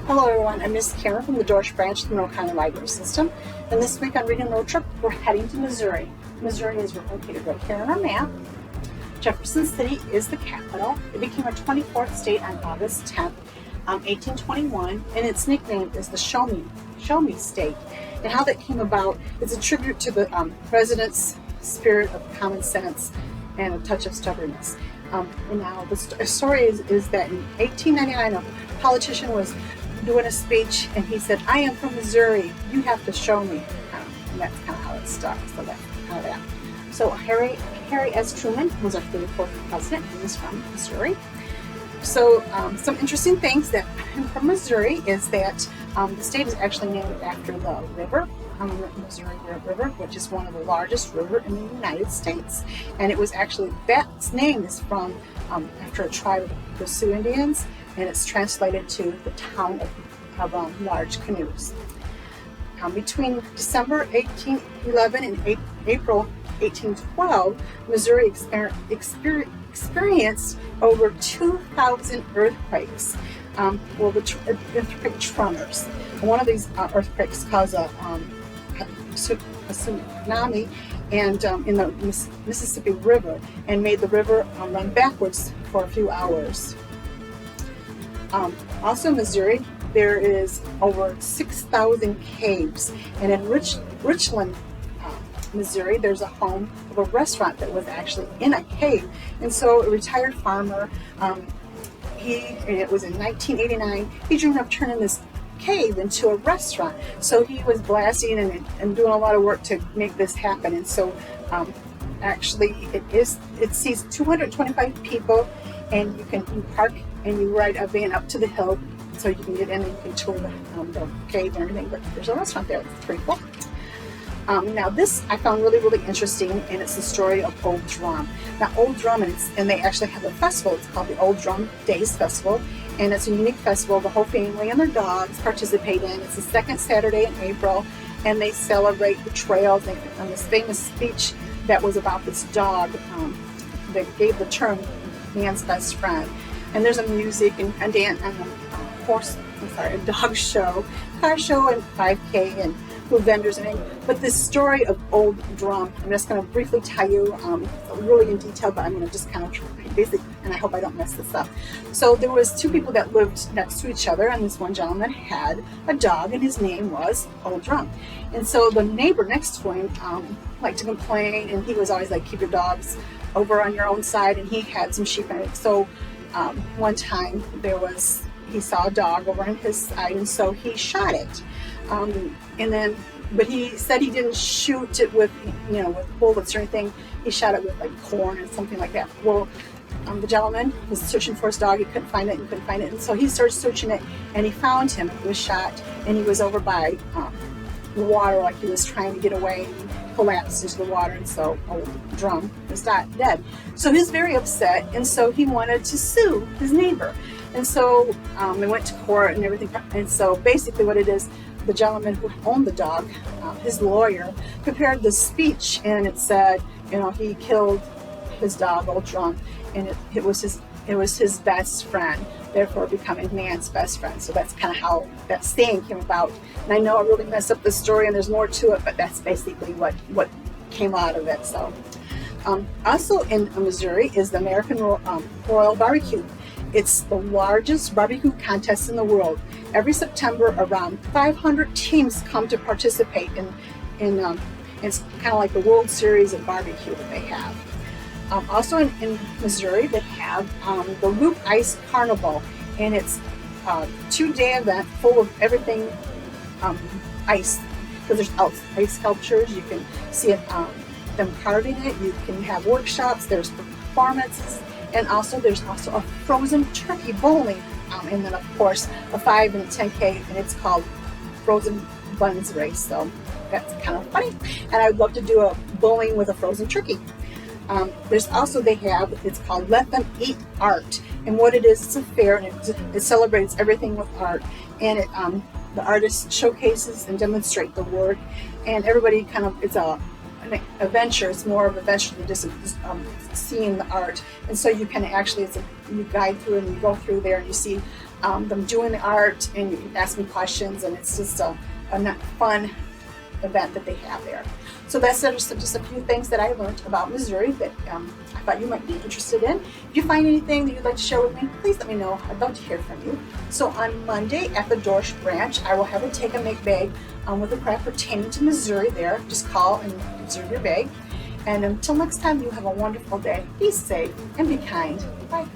Hello everyone, I'm Miss Karen from the Dorsch Branch of the North Carolina Library System, and this week on Reading Road Trip, we're heading to Missouri. Missouri is located right here on our map. Jefferson City is the capital. It became our 24th state on August 10th, 1821, and its nickname is the Show Me State. And how that came about is a tribute to the residents' spirit of common sense and a touch of stubbornness. And now the story is that in 1899, a politician was doing a speech, and he said, "I am from Missouri. You have to show me." And that's kind of how it started. So that's kind of that. So Harry S. Truman was our 34th president. He was from Missouri. So some interesting things that I'm from Missouri is that the state is actually named after the river, Missouri River, which is one of the largest rivers in the United States. And it was actually, that name is from after a tribe of the Sioux Indians, and it's translated to the town of large canoes. Between December 1811 and April 1812, Missouri experienced over 2,000 earthquakes. The earthquake tremors. One of these earthquakes caused a tsunami and in the Mississippi River, and made the river run backwards for a few hours. Also in Missouri, there is over 6,000 caves, and in Richland, Missouri, there's a home of a restaurant that was actually in a cave. And so a retired farmer, it was in 1989, he dreamed of turning this cave into a restaurant. So he was blasting and doing a lot of work to make this happen. And so actually it sees 225 people, and you park and you ride a van up to the hill so you can get in and you can tour the cave and everything. But there's a restaurant there. It's pretty cool. Now this I found really, really interesting, and it's the story of Old Drum. Now Old Drum, and they actually have a festival. It's called the Old Drum Days Festival, and it's a unique festival. The whole family and their dogs participate in. It's the second Saturday in April, and they celebrate the trails and this famous speech that was about this dog that gave the term man's best friend. And there's a music and dance and a dog show, car show, and 5K and food vendors and everything. But this story of Old Drum, I'm just going to briefly tell you, really in detail, but I'm going to just kind of basically, and I hope I don't mess this up. So there was two people that lived next to each other, and this one gentleman had a dog, and his name was Old Drum. And so the neighbor next to him liked to complain, and he was always like, "Keep your dogs over on your own side," and he had some sheep in it. So one time he saw a dog over on his side, and so he shot it. But he said he didn't shoot it with bullets or anything. He shot it with like corn and something like that. Well, the gentleman was searching for his dog. He couldn't find it and so he started searching it, and he found him. He was shot, and he was over by the water, like he was trying to get away, and collapsed into the water, and so Old Drum was dead. So he was very upset, and so he wanted to sue his neighbor. And so they went to court and everything. And so basically what it is, the gentleman who owned the dog, his lawyer, prepared this speech, and it said, he killed his dog, Old Drum, and it was his best friend, therefore becoming man's best friend. So that's kind of how that saying came about. And I know I really messed up the story, and there's more to it, but that's basically what came out of it. So also in Missouri is the American Royal Barbecue. It's the largest barbecue contest in the world. Every September, around 500 teams come to participate in it's kind of like the World Series of barbecue that they have. Also in Missouri, they have the Loop Ice Carnival, and it's a 2-day event full of everything ice. So there's ice sculptures. You can see them carving it. You can have workshops. There's performances. And there's also a frozen turkey bowling, and then of course a 5 and 10K, and it's called Frozen Buns Race. So that's kind of funny, and I'd love to do a bowling with a frozen turkey. There's also it's called Let Them Eat Art, and what it is, it's a fair, and it celebrates everything with art, and the artist showcases and demonstrate the work, and everybody it's a an adventure. It's more of an adventure than just seeing the art. And so you can actually, you guide through and you go through there and you see them doing the art and you can ask me questions, and it's just a fun event that they have there. So that's just a few things that I learned about Missouri that I thought you might be interested in. If you find anything that you'd like to share with me, please let me know. I'd love to hear from you. So on Monday at the Dorsch Branch, I will have a take and make bag with a craft pertaining to Missouri there. Just call and reserve your bag. And until next time, you have a wonderful day. Be safe and be kind. Bye.